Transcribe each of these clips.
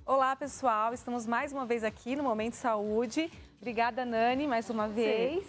Olá, pessoal. Estamos mais uma vez aqui no Momento Saúde. Obrigada, Nani, mais uma vez.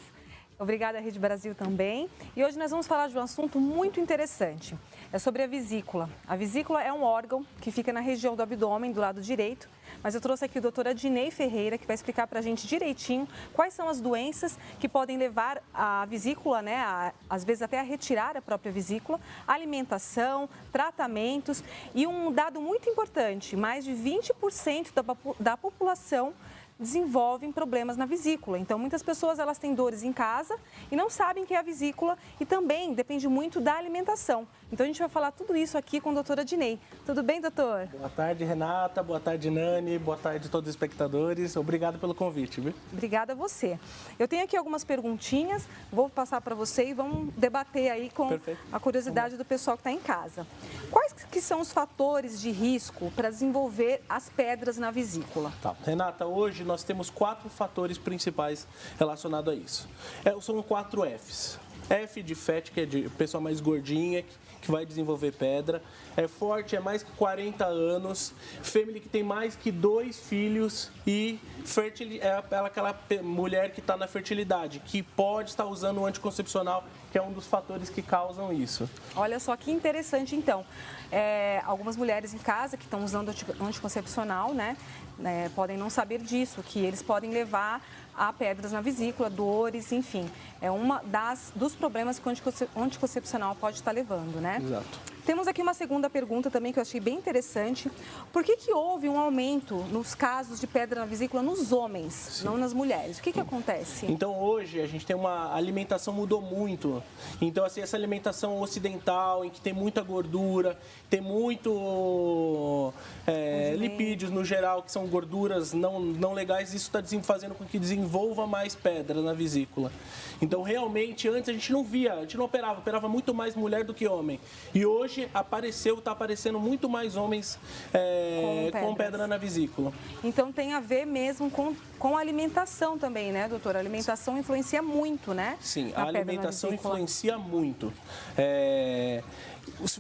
Obrigada, Rede Brasil também. E hoje nós vamos falar de um assunto muito interessante. É sobre a vesícula. A vesícula é um órgão que fica na região do abdômen, do lado direito. Mas eu trouxe aqui o doutor Adinei Ferreira, que vai explicar para a gente direitinho quais são as doenças que podem levar a vesícula, né, às vezes até a retirar a própria vesícula, alimentação, tratamentos. E um dado muito importante, mais de 20% da população desenvolvem problemas na vesícula. Então, muitas pessoas elas têm dores em casa e não sabem que é a vesícula e também depende muito da alimentação. Então, a gente vai falar tudo isso aqui com o doutor Adinei. Tudo bem, doutor? Boa tarde, Renata. Boa tarde, Nani. Boa tarde a todos os espectadores. Obrigado pelo convite, viu? Obrigada a você. Eu tenho aqui algumas perguntinhas, vou passar para você e vamos debater aí com a curiosidade do pessoal que está em casa. Quais que são os fatores de risco para desenvolver as pedras na vesícula? Tá. Renata, hoje nós temos 4 fatores principais relacionados a isso. São 4 Fs. F de fat, que é de pessoa mais gordinha, que vai desenvolver pedra. É forte, é mais que 40 anos. Family que tem mais que 2 filhos. E fértil é aquela mulher que está na fertilidade, que pode estar usando o anticoncepcional, que é um dos fatores que causam isso. Olha só que interessante, então. Algumas mulheres em casa que estão usando anticoncepcional, né, podem não saber disso, que eles podem levar a pedras na vesícula, dores, enfim. É uma dos problemas que o anticoncepcional pode estar levando, né? Exato. Temos aqui uma segunda pergunta também que eu achei bem interessante. Por que houve um aumento nos casos de pedra na vesícula nos homens, Sim. não nas mulheres? O que acontece? Então, hoje, a gente tem a alimentação mudou muito. Então, assim, essa alimentação ocidental, em que tem muita gordura, tem muito lipídios no geral, que são gorduras não legais, isso está fazendo com que desenvolva mais pedra na vesícula. Então, realmente, antes a gente não via, a gente não operava muito mais mulher do que homem. E hoje está aparecendo muito mais homens com pedra na vesícula. Então tem a ver mesmo com a alimentação também, né, doutora? A alimentação influencia muito, né? Sim, a alimentação influencia muito.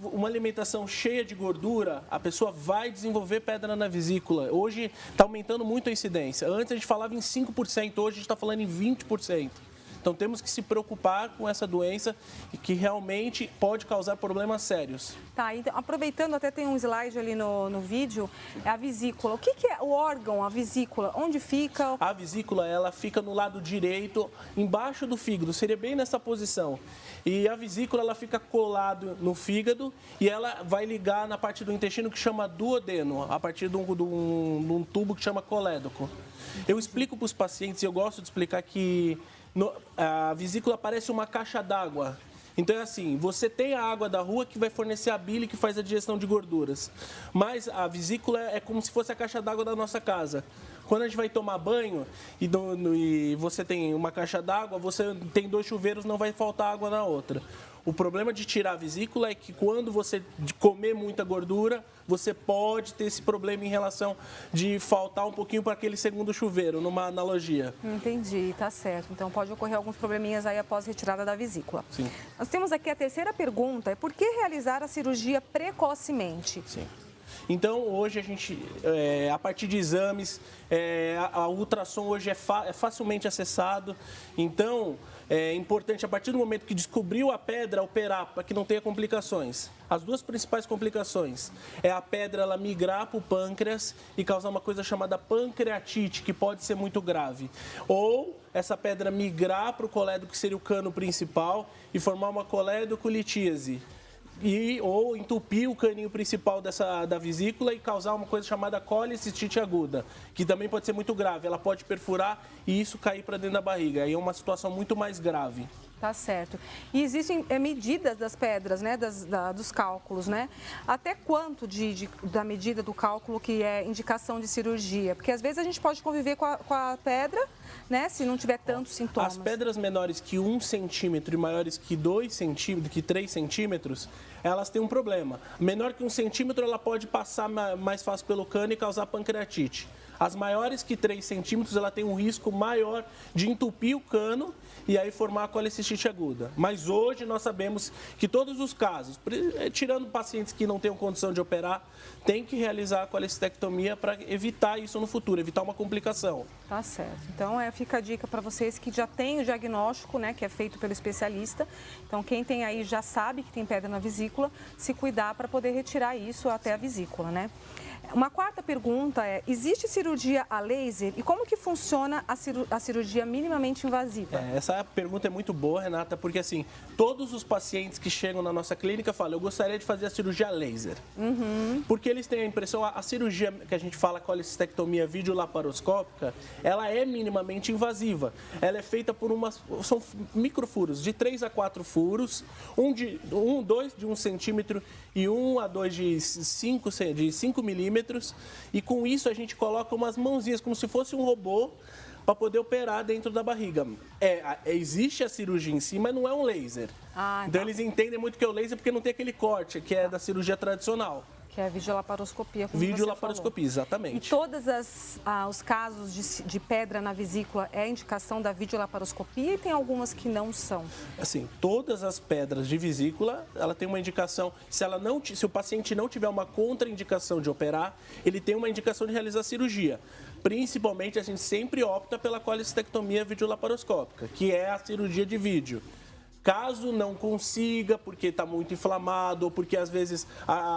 Uma alimentação cheia de gordura, a pessoa vai desenvolver pedra na vesícula. Hoje está aumentando muito a incidência. Antes a gente falava em 5%, hoje a gente está falando em 20%. Então temos que se preocupar com essa doença e que realmente pode causar problemas sérios. Tá, então aproveitando, até tem um slide ali no vídeo, é a vesícula. O que é o órgão, a vesícula? Onde fica? A vesícula, ela fica no lado direito, embaixo do fígado, seria bem nessa posição. E a vesícula, ela fica colado no fígado e ela vai ligar na parte do intestino que chama duodeno, a partir de um tubo que chama colédoco. Eu explico para os pacientes, eu gosto de explicar que a vesícula parece uma caixa d'água. Então é assim, você tem a água da rua que vai fornecer a bile que faz a digestão de gorduras. Mas a vesícula é como se fosse a caixa d'água da nossa casa. Quando a gente vai tomar banho e você tem uma caixa d'água, você tem 2 chuveiros, não vai faltar água na outra. O problema de tirar a vesícula é que quando você comer muita gordura, você pode ter esse problema em relação de faltar um pouquinho para aquele segundo chuveiro, numa analogia. Entendi, tá certo. Então pode ocorrer alguns probleminhas aí após retirada da vesícula. Sim. Nós temos aqui a terceira pergunta, é por que realizar a cirurgia precocemente? Sim. Então, hoje a gente, a partir de exames, a ultrassom hoje é facilmente acessado. Então, é importante, a partir do momento que descobriu a pedra, operar para que não tenha complicações. As 2 principais complicações é a pedra ela migrar para o pâncreas e causar uma coisa chamada pancreatite, que pode ser muito grave. Ou essa pedra migrar para o colédoco, que seria o cano principal, e formar uma colédocolitíase. Ou entupir o caninho principal da vesícula e causar uma coisa chamada colecistite aguda, que também pode ser muito grave. Ela pode perfurar e isso cair para dentro da barriga. Aí é uma situação muito mais grave. Tá certo. E existem medidas das pedras, né, dos cálculos, né? Até quanto da medida do cálculo que é indicação de cirurgia? Porque às vezes a gente pode conviver com a pedra, né, se não tiver tantos sintomas. As pedras menores que 1 centímetro e maiores que 2 centímetros, que 3 centímetros, elas têm um problema. Menor que 1 centímetro, ela pode passar mais fácil pelo cano e causar pancreatite. As maiores que 3 centímetros, ela tem um risco maior de entupir o cano e aí formar a colecistite aguda. Mas hoje nós sabemos que todos os casos, tirando pacientes que não tenham condição de operar, tem que realizar a colecistectomia para evitar isso no futuro, evitar uma complicação. Tá certo. Então, fica a dica para vocês que já têm o diagnóstico, né, que é feito pelo especialista. Então, quem tem aí já sabe que tem pedra na vesícula, se cuidar para poder retirar isso até a vesícula, né? Uma quarta pergunta é, existe cirurgia a laser e como que funciona a cirurgia minimamente invasiva? Essa pergunta é muito boa, Renata, porque assim, todos os pacientes que chegam na nossa clínica falam, eu gostaria de fazer a cirurgia a laser. Porque eles têm a impressão, a cirurgia que a gente fala colecistectomia videolaparoscópica, ela é minimamente invasiva. Ela é feita por são microfuros, de 3 a 4 furos, dois de 1 centímetro e 1 a 2 de 5 milímetros. E com isso a gente coloca umas mãozinhas, como se fosse um robô, para poder operar dentro da barriga. Existe a cirurgia em si, mas não é um laser. Então eles entendem muito que é o laser porque não tem aquele corte, que é da cirurgia tradicional. Que é a videolaparoscopia, como videolaparoscopia, exatamente. E todos os casos de pedra na vesícula é indicação da videolaparoscopia e tem algumas que não são? Assim, todas as pedras de vesícula, ela tem uma indicação, se o paciente não tiver uma contraindicação de operar, ele tem uma indicação de realizar cirurgia. Principalmente, a gente sempre opta pela colecistectomia videolaparoscópica, que é a cirurgia de vídeo. Caso não consiga, porque está muito inflamado, ou porque às vezes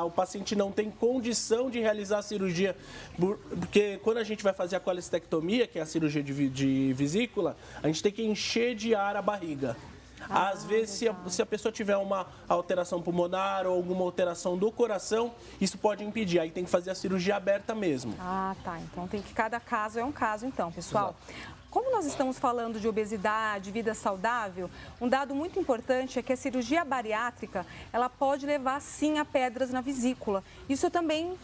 o paciente não tem condição de realizar a cirurgia, porque quando a gente vai fazer a colecistectomia, que é a cirurgia de vesícula, a gente tem que encher de ar a barriga. Às vezes, se a pessoa tiver uma alteração pulmonar ou alguma alteração do coração, isso pode impedir. Aí tem que fazer a cirurgia aberta mesmo. Tá. Então, cada caso é um caso, então, pessoal. Exato. Como nós estamos falando de obesidade, vida saudável, um dado muito importante é que a cirurgia bariátrica, ela pode levar, sim, a pedras na vesícula. Isso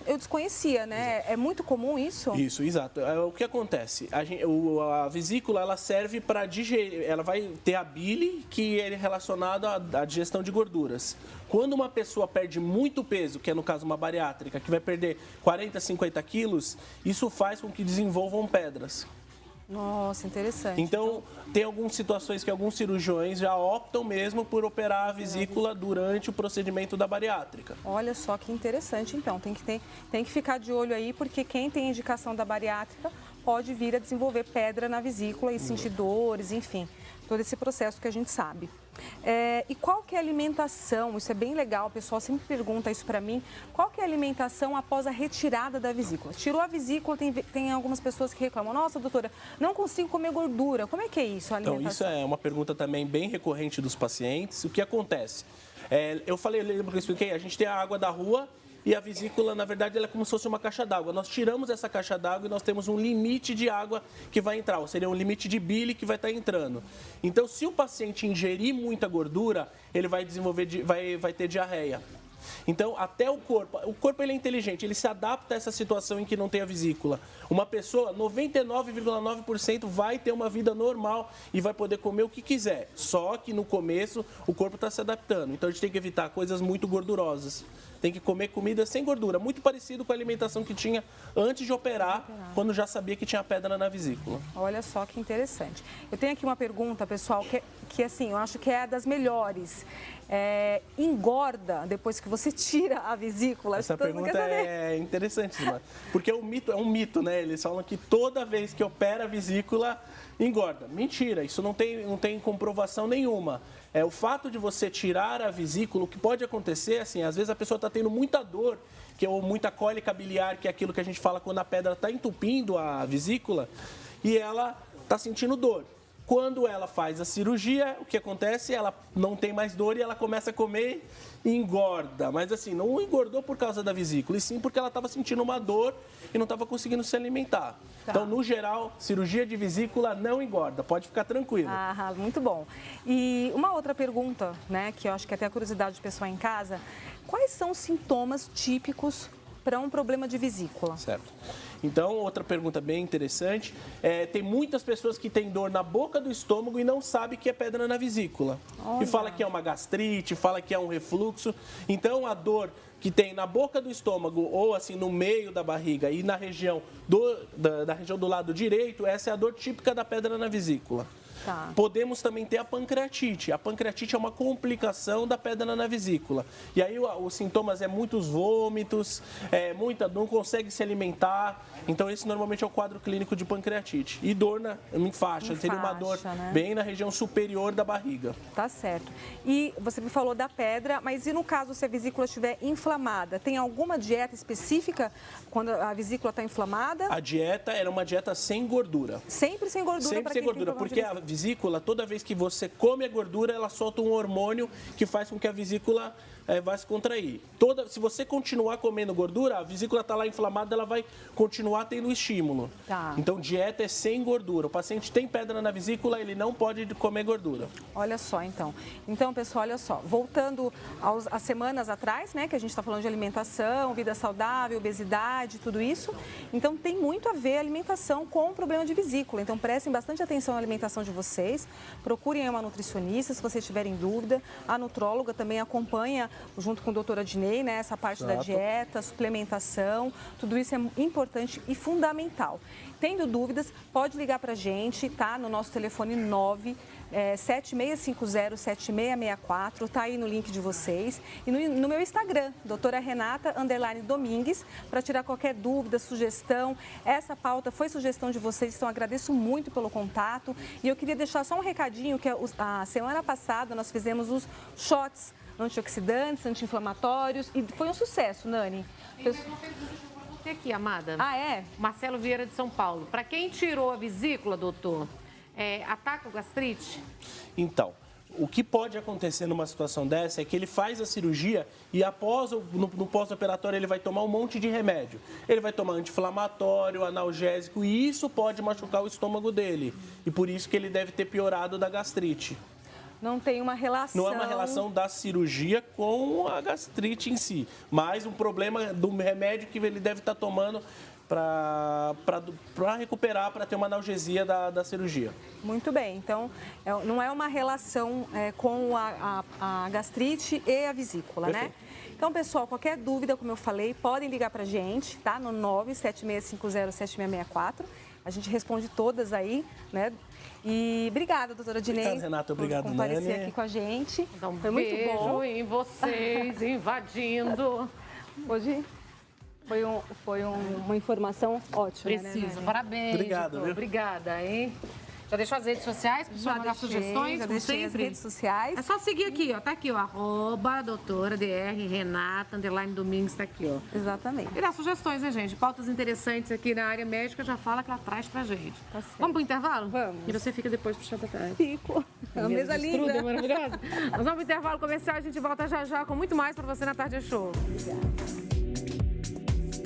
eu desconhecia, né? Exato. É muito comum isso? Isso, exato. O que acontece? A vesícula, ela serve para digerir, ela vai ter a bile, que é relacionada à digestão de gorduras. Quando uma pessoa perde muito peso, que é no caso uma bariátrica, que vai perder 40, 50 quilos, isso faz com que desenvolvam pedras. Nossa, interessante. Então, tem algumas situações que alguns cirurgiões já optam mesmo por operar a vesícula durante o procedimento da bariátrica. Olha só que interessante, então. Tem que ficar de olho aí, porque quem tem indicação da bariátrica pode vir a desenvolver pedra na vesícula e sentir dores, enfim, todo esse processo que a gente sabe. E qual que é a alimentação? Isso é bem legal, o pessoal sempre pergunta isso para mim. Qual que é a alimentação após a retirada da vesícula? Tirou a vesícula, tem algumas pessoas que reclamam, nossa, doutora, não consigo comer gordura. Como é que é isso, a alimentação? Então, isso é uma pergunta também bem recorrente dos pacientes. O que acontece? Lembra que eu expliquei? A gente tem a água da rua e a vesícula, na verdade, ela é como se fosse uma caixa d'água. Nós tiramos essa caixa d'água e nós temos um limite de água que vai entrar, ou seria um limite de bile que vai estar entrando. Então, se o paciente ingerir muita gordura, ele vai vai ter diarreia. Então, até o corpo ele é inteligente, ele se adapta a essa situação em que não tem a vesícula. Uma pessoa, 99,9% vai ter uma vida normal e vai poder comer o que quiser. Só que no começo o corpo está se adaptando. Então, a gente tem que evitar coisas muito gordurosas. Tem que comer comida sem gordura, muito parecido com a alimentação que tinha antes de operar, quando já sabia que tinha pedra na vesícula. Olha só que interessante. Eu tenho aqui uma pergunta, pessoal, que assim, eu acho que é das melhores. Engorda depois que você tira a vesícula? Essa pergunta é interessante, porque é um mito, né? Eles falam que toda vez que opera a vesícula, engorda. Mentira, isso não tem comprovação nenhuma. O fato de você tirar a vesícula, o que pode acontecer, assim, às vezes a pessoa está tendo muita dor, ou muita cólica biliar, que é aquilo que a gente fala quando a pedra está entupindo a vesícula, e ela está sentindo dor. Quando ela faz a cirurgia, o que acontece? Ela não tem mais dor e ela começa a comer e engorda. Mas assim, não engordou por causa da vesícula, e sim porque ela estava sentindo uma dor e não estava conseguindo se alimentar. Tá. Então, no geral, cirurgia de vesícula não engorda, pode ficar tranquilo. Muito bom. E uma outra pergunta, né, que eu acho que é até a curiosidade do pessoal em casa, quais são os sintomas típicos para um problema de vesícula? Certo. Então, outra pergunta bem interessante, tem muitas pessoas que têm dor na boca do estômago e não sabem que é pedra na vesícula. Olha. E fala que é uma gastrite, fala que é um refluxo. Então, a dor que tem na boca do estômago ou assim no meio da barriga e na região da região do lado direito, essa é a dor típica da pedra na vesícula. Tá. Podemos também ter a pancreatite. A pancreatite é uma complicação da pedra na vesícula. E aí os sintomas muitos vômitos, não consegue se alimentar. Então esse normalmente é o quadro clínico de pancreatite. E dor em faixa, seria uma dor, né, bem na região superior da barriga. Tá certo. E você me falou da pedra, mas e no caso se a vesícula estiver inflamada? Tem alguma dieta específica quando a vesícula está inflamada? A dieta era uma dieta sem gordura. Sempre sem gordura? Sempre sem gordura, porque a vesícula, toda vez que você come a gordura, ela solta um hormônio que faz com que a vesícula vai se contrair. Se você continuar comendo gordura, a vesícula está lá inflamada, ela vai continuar tendo estímulo. Tá. Então, dieta é sem gordura. O paciente tem pedra na vesícula, ele não pode comer gordura. Olha só, então. Então, pessoal, olha só. Voltando às semanas atrás, né, que a gente está falando de alimentação, vida saudável, obesidade, tudo isso. Então, tem muito a ver a alimentação com o problema de vesícula. Então, prestem bastante atenção na alimentação de vocês. Procurem uma nutricionista, se vocês tiverem dúvida. A nutróloga também acompanha junto com a doutora Dinei, né, essa parte da dieta, suplementação, tudo isso é importante e fundamental. Tendo dúvidas, pode ligar para a gente, tá? No nosso telefone 7650-7664, tá aí no link de vocês. E no meu Instagram, doutora Renata _Domingues, para tirar qualquer dúvida, sugestão. Essa pauta foi sugestão de vocês, então agradeço muito pelo contato. E eu queria deixar só um recadinho, que a semana passada nós fizemos os shots antioxidantes, anti-inflamatórios, e foi um sucesso, Nani. Tem uma pergunta para você aqui, amada. Ah, é? Marcelo Vieira de São Paulo. Para quem tirou a vesícula, doutor, ataca o gastrite? Então, o que pode acontecer numa situação dessa é que ele faz a cirurgia e no pós-operatório ele vai tomar um monte de remédio. Ele vai tomar anti-inflamatório, analgésico, e isso pode machucar o estômago dele. E por isso que ele deve ter piorado da gastrite. Não tem uma relação. Não é uma relação da cirurgia com a gastrite em si, mas um problema do remédio que ele deve estar tomando para recuperar, para ter uma analgesia da cirurgia. Muito bem, então não é uma relação com a gastrite e a vesícula, Perfeito. né? Então, pessoal, qualquer dúvida, como eu falei, podem ligar para a gente, tá? No 97650-7664. A gente responde todas aí, né? E obrigada, doutora Dinei. Obrigado, Renata. Obrigado, por comparecer Nani. aqui com a gente. Então, foi muito bom. Beijo em vocês, invadindo. Hoje foi uma informação ótima, Preciso. né, Nani? Parabéns. Obrigado, doutor. viu? Obrigada, hein? Já deixou as redes sociais para você mandar sugestões, já como deixei as sempre? redes sociais. É só seguir aqui, ó. Tá aqui, ó. @doutora DR Renata _Domingues, tá aqui, ó. Exatamente. E dá sugestões, né, gente? Pautas interessantes aqui na área médica, já fala que ela traz pra gente. Tá certo. Vamos pro intervalo? Vamos. E você fica depois pro chá da tarde. Fico. É uma mesa linda. É maravilhosa. Nós vamos pro intervalo comercial, a gente volta já já com muito mais pra você na Tarde Show. Obrigada.